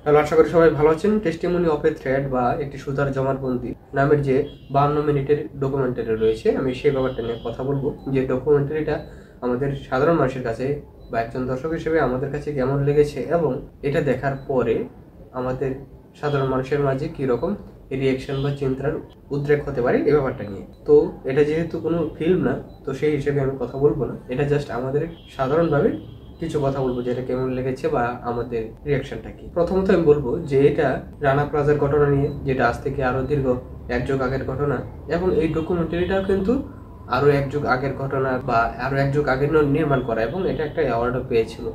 Hello, আশা করি সবাই ভালো আছেন। টেস্টিমনি অফ এ থ্রেড বা একটি সুতার জমাটবন্দি নামের যে 52 মিনিটের ডকুমেন্টারি রয়েছে, আমি সেই ব্যাপারটা নিয়ে কথা বলবো। যে ডকুমেন্টারিটা আমাদের সাধারণ মানুষের কাছে বা একজন দর্শক হিসেবে আমাদের কাছে কেমন লেগেছে এবং এটা দেখার পরে আমাদের সাধারণ মানুষের মাঝে কীরকম রিয়েকশন বা চিন্তার উদ্রেক হতে পারে এই ব্যাপারটা নিয়ে। তো এটা যেহেতু কোনো ফিল্ম না, তো সেই হিসেবে আমি কথা বলবো না। এটা জাস্ট আমাদের সাধারণভাবে কিছু কথা বলবো যে এটা কেমন লেগেছে বা আমাদের রিয়াকশনটা কি। প্রথমত আমি বলবো যে এটা রানা প্লাজার ঘটনা নিয়ে, যেটা আজ থেকে আরো দীর্ঘ 1 যুগ আগের ঘটনা, এবং এই ডকুমেন্টারিটাও কিন্তু আরো 1 যুগ আগের ঘটনা বা আরো 1 যুগ আগে নির্মাণ করা, এবং এটা একটা অ্যাওয়ার্ডও পেয়েছিল।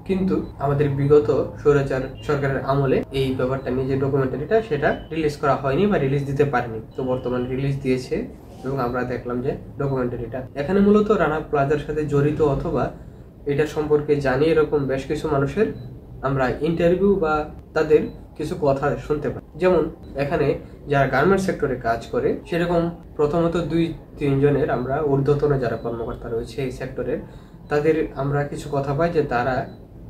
কিন্তু আমাদের বিগত স্বৈরাচার সরকারের আমলে এই ব্যাপারটা নিয়ে যে ডকুমেন্টারিটা, সেটা রিলিজ করা হয়নি বা রিলিজ দিতে পারেনি। তো বর্তমানে রিলিজ দিয়েছে এবং আমরা দেখলাম যে ডকুমেন্টারিটা এখানে মূলত রানা প্লাজার সাথে জড়িত অথবা এটা সম্পর্কে জানি এরকম বেশ কিছু মানুষের আমরা ইন্টারভিউ বা তাদের কিছু কথা শুনতে পাই। যেমন এখানে যারা গার্মেন্টস সেক্টরে কাজ করে, সেরকম প্রথমত 2-3 জনের আমরা ঊর্ধ্বতন যারা কর্মকর্তা রয়েছে এই সেক্টরের, তাদের আমরা কিছু কথা পাই যে তারা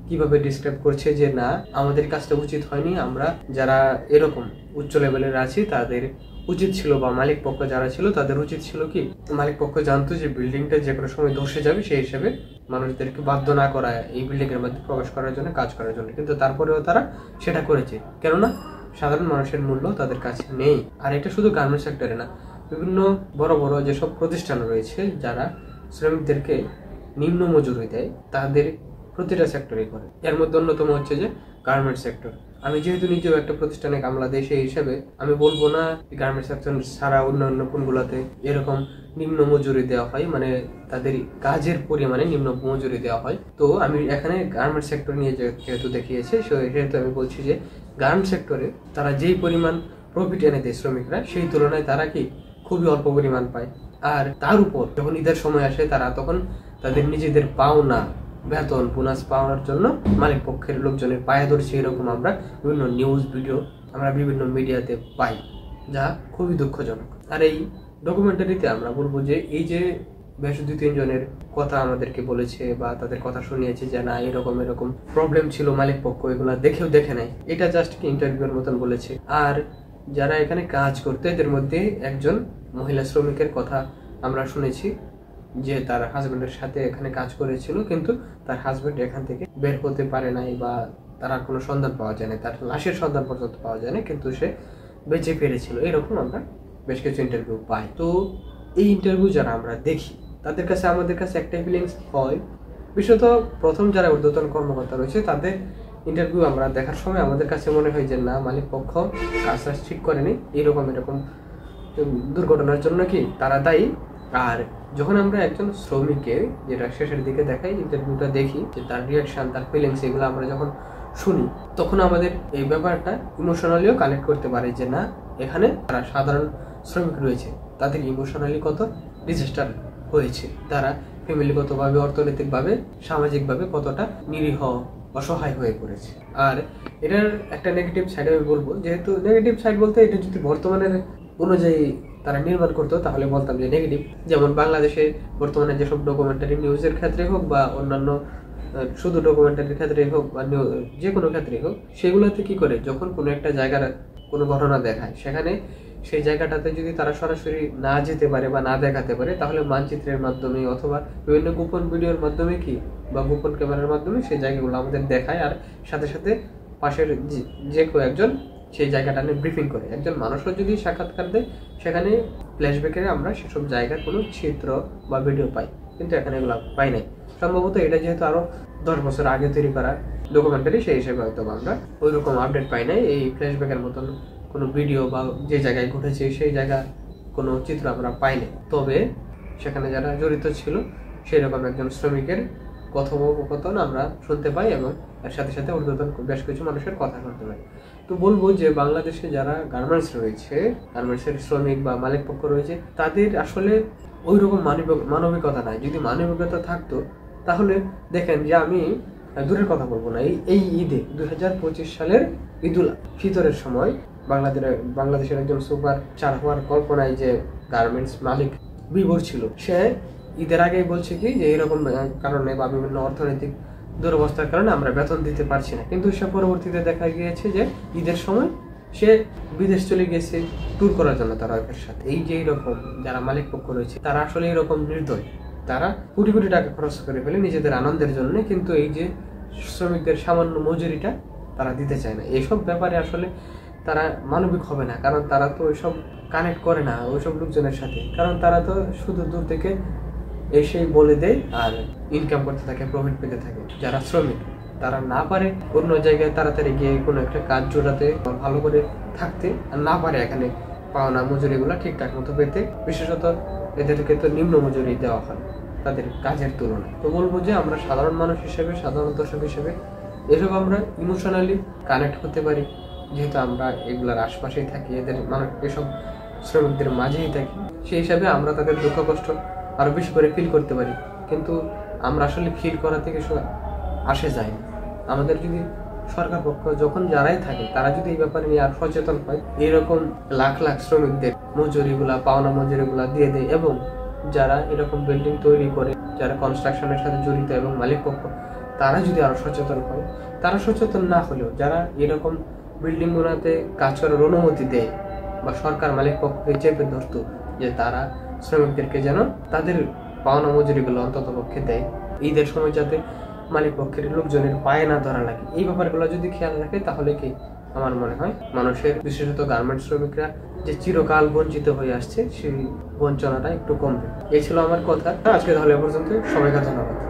কিভাবে ডিসক্রাইব করছে যে না, আমাদের কাজটা উচিত হয়নি, আমরা যারা এরকম উচ্চ লেভেলের আছি তাদের উচিত ছিল, বা মালিক পক্ষ যারা ছিল তাদের উচিত ছিল কি, মালিক পক্ষ জানতো যে বিল্ডিংটা যে কোনো সময় ধসে যাবে, সেই হিসেবে মানুষদেরকে বাধ্য না করা এই বিল্ডিং এর মধ্যে প্রবেশ করার জন্য, কাজ করার জন্য। কিন্তু তারপরেও তারা সেটা করেছে, কেননা সাধারণ মানুষের মূল্য তাদের কাছে নেই। আর এটা শুধু গার্মেন্টস সেক্টরে না, বিভিন্ন বড় বড় যেসব প্রতিষ্ঠান রয়েছে যারা শ্রমিকদেরকে নিম্ন মজুরি দেয়, তাদের প্রতিটা সেক্টরে করে। এর মধ্যে অন্যতম হচ্ছে যে গার্মেন্টস সেক্টর। আমি যেহেতু নিজেও একটা প্রতিষ্ঠানে কামলা দেই, সেই হিসেবে আমি বলবো না গার্মেন্টস সেক্টর ছাড়া অন্যান্য কোনগুলোতে এরকম নিম্ন মজুরি দেওয়া হয়, মানে তাদের কাজের পরিমাণে নিম্ন মজুরি দেওয়া হয়। তো আমি এখানে গার্মেন্টস সেক্টর নিয়ে যেহেতু দেখিয়েছে, সেহেতু আমি বলছি যে গার্মেন্টস সেক্টরে তারা যেই পরিমাণ প্রফিট এনে দেয় শ্রমিকরা, সেই তুলনায় তারা কি খুবই অল্প পরিমাণ পায়। আর তার উপর যখন ঈদের সময় আসে, তারা তখন তাদের নিজেদের পাওনা বেতন বোনাস পাওয়ার জন্য মালিক পক্ষের লোকজনের পায়ে ধরছে, এরকম আমরা বিভিন্ন নিউজ ভিডিও আমরা বিভিন্ন মিডিয়াতে পাই, যা খুবই দুঃখজনক। আর এই ডকুমেন্টারিতে আমরা বলবো যে এই যে বেশ 2-3 জনের কথা আমাদেরকে বলেছে বা তাদের কথা শুনিয়েছে যে না, এরকম এরকম প্রবলেম ছিল, মালিক পক্ষ এগুলা দেখে নাই, এটা জাস্ট কি ইন্টারভিউর মতন বলেছে। আর যারা এখানে কাজ করতে, এদের মধ্যে একজন মহিলা শ্রমিকের কথা আমরা শুনেছি যে তার হাজবেন্ডের সাথে এখানে কাজ করেছিল, কিন্তু তার হাজবেন্ড এখান থেকে বের হতে পারে নাই বা তার আর কোনো সন্ধান পাওয়া যায় না, তার লাশের সন্ধান পর্যন্ত পাওয়া যায় না, কিন্তু সে বেঁচে ফিরেছিল। এরকম আমরা বেশ কিছু ইন্টারভিউ পাই। তো এই ইন্টারভিউ যারা আমরা দেখি, তাদের কাছে আমাদের কাছে একটাই ফিলিংস হয়, বিশেষত প্রথম যারা ঊর্ধ্বতন কর্মকর্তা রয়েছে, তাদের ইন্টারভিউ আমরা দেখার সময় আমাদের কাছে মনে হয় যে না, মালিক পক্ষ কাজটা ঠিক করেনি, এরকম দুর্ঘটনার জন্য কি তারা দায়ী। আর যখন আমরা একজন শ্রমিকের যেটা শেষের দিকে দেখাই, ইন্টারভিউটা দেখি, যে তার রিয়াকশন, তার ফিলিংস, এগুলো আমরা যখন শুনি, তখন আমাদের এই ব্যাপারটা ইমোশনালিও কানেক্ট করতে পারে যে না, এখানে তারা সাধারণ শ্রমিক রয়েছে, তাদের ইমোশনালি কত ডিজাস্টার হয়েছে, তারা ফ্যামিলিগতভাবে, অর্থনৈতিকভাবে, সামাজিকভাবে কতটা নিরীহ, অসহায় হয়ে পড়েছে। আর এটার একটা নেগেটিভ সাইড আমি বলবো, যেহেতু নেগেটিভ সাইড বলতে এটা যদি বর্তমানের অনুযায়ী তারা নির্মাণ করতো তাহলে বলতাম যে নেগেটিভ। যেমন বাংলাদেশে বর্তমানে যেসব ডকুমেন্টারি নিউজের ক্ষেত্রে হোক বা অন্যান্য শুধু ডকুমেন্টারির ক্ষেত্রে হোক বা যে কোনো ক্ষেত্রে হোক, সেগুলোতে কি করে, যখন কোনো একটা জায়গার কোনো ঘটনা দেখায়, সেখানে সেই জায়গাটাতে যদি তারা সরাসরি না যেতে পারে বা না দেখাতে পারে, তাহলে মানচিত্রের মাধ্যমে অথবা বিভিন্ন গোপন ভিডিওর মাধ্যমে কি বা গোপন ক্যামেরার মাধ্যমে সেই জায়গাগুলো আমাদের দেখায়, আর সাথে সাথে পাশের যে কেউ একজন সেই জায়গাটা নিয়ে ব্রিফিং করে। একজন মানুষও যদি সাক্ষাৎকার দেয়, সেখানে ফ্ল্যাশব্যাকে আমরা সেসব জায়গার কোনো চিত্র বা ভিডিও পাই, কিন্তু এখানে এগুলো পাই নাই। সম্ভবত এটা যেহেতু আরো 10 বছর আগে তৈরি করা ডকুমেন্টারি, সেই হিসেবে হয়তো আমরা ওই রকম আপডেট পাই নাই, এই ফ্ল্যাশব্যাকের মতন কোনো ভিডিও বা যে জায়গায় ঘটেছে সেই জায়গা কোনো চিত্র আমরা পাইনি। তবে সেখানে যারা জড়িত ছিল সেই রকম একজন শ্রমিকের কথোপকথন আমরা শুনতে পাই, এবং এর সাথে সাথে ঊর্ধ্বতন বেশ কিছু মানুষের কথা শুনতে পাই। তো বলবো যে বাংলাদেশে যারা গার্মেন্টস রয়েছে, গার্মেন্টসের শ্রমিক বা মালিক পক্ষ রয়েছে, তাদের আসলে ওই রকম মানবিকতা নাই। যদি মানবিকতা থাকতো তাহলে দেখেন যে, আমি দূরের কথা বলবো না, এই ঈদে 2025 সালের ঈদুল ফিতরের সময় বাংলাদেশের একজন সুপার চার হওয়ার কল্পনায় যে গার্মেন্টস মালিক বিভোর ছিল, সে ঈদের আগেই বলছে কি যে এরকম কারণে বা বিভিন্ন অর্থনৈতিক দুরবস্থার কারণে আমরা বেতন দিতে পারছি না। কিন্তু সে পরবর্তীতে দেখা গিয়েছে যে ঈদের সময় সে বিদেশ চলে গেছে ট্যুর করার জন্য তার ওয়াইফের সাথে। এই যে এইরকম যারা মালিক পক্ষ রয়েছে তারা আসলে এরকম নির্দয়, তারা কোটি কোটি টাকা খরচ করে ফেলে নিজেদের আনন্দের জন্য, কিন্তু এই যে শ্রমিকদের সামান্য মজুরিটা তারা দিতে চায় না। এইসব ব্যাপারে আসলে তারা মানবিক হবে না, কারণ তারা তো ওইসব কানেক্ট করে না ওইসব লোকজনের সাথে, কারণ তারা তো শুধু দূর থেকে এসেই বলে দেয় আর ইনকাম করতে থাকে, প্রফিট পেতে থাকে। যারা শ্রমিক তারা না পারে অন্য জায়গায় তাড়াতাড়ি গিয়ে কোনো একটা কাজ জোটাতে বা ভালো করে থাকতে, আর না পারে এখানে পাওনা মজুরিগুলো ঠিকঠাক মতো পেতে। বিশেষত এদেরকে তো নিম্ন মজুরি দেওয়া হয় তাদের কাজের তুলনায়। তো বলবো যে আমরা সাধারণ মানুষ হিসেবে, সাধারণ দর্শক হিসেবে এসব আমরা ইমোশনালি কানেক্ট হতে পারি, যেহেতু আমরা এগুলার আশপাশেই থাকি, এদের মানে এসব শ্রমিকদের মাঝেই থাকি। সেই হিসাবে আমরা তাদের দুঃখ কষ্ট আরো বেশি করে ফিল করতে পারি। কিন্তু আমরা আসলে ফিল করা থেকে আসে যায় না। আমাদের যদি সরকার পক্ষ যখন যারাই থাকে তারা যদি এই ব্যাপারে নিয়ে আর সচেতন হয়, এরকম লাখ লাখ শ্রমিকদের মজুরিগুলা, পাওনা মজুরিগুলা দিয়ে দেয়, এবং যারা এরকম বিল্ডিং তৈরি করে, যারা কনস্ট্রাকশনের সাথে জড়িত এবং মালিক পক্ষ, তারা যদি আরো সচেতন হয়, তারা সচেতন না হলেও যারা এরকম বিল্ডিং গুলাতে কাজ করার অনুমতি দেয় বা সরকার মালিক পক্ষকে চেপে ধরতো যে তারা শ্রমিকদেরকে যেন তাদের পাওনা মজুরিগুলো অন্তত পক্ষে দেয়, ঈদের সময় যাতে মালিক পক্ষের লোকজনের পায়ে না ধরা লাগে, এই ব্যাপারগুলো যদি খেয়াল রাখে, তাহলে কি আমার মনে হয় মানুষের, বিশেষত গার্মেন্টস শ্রমিকরা যে চিরকাল বঞ্চিত হয়ে আসছে সেই বঞ্চনাটা একটু কমবে। এই ছিল আমার কথা আজকে। তাহলে পর্যন্ত সবাইকে ধন্যবাদ।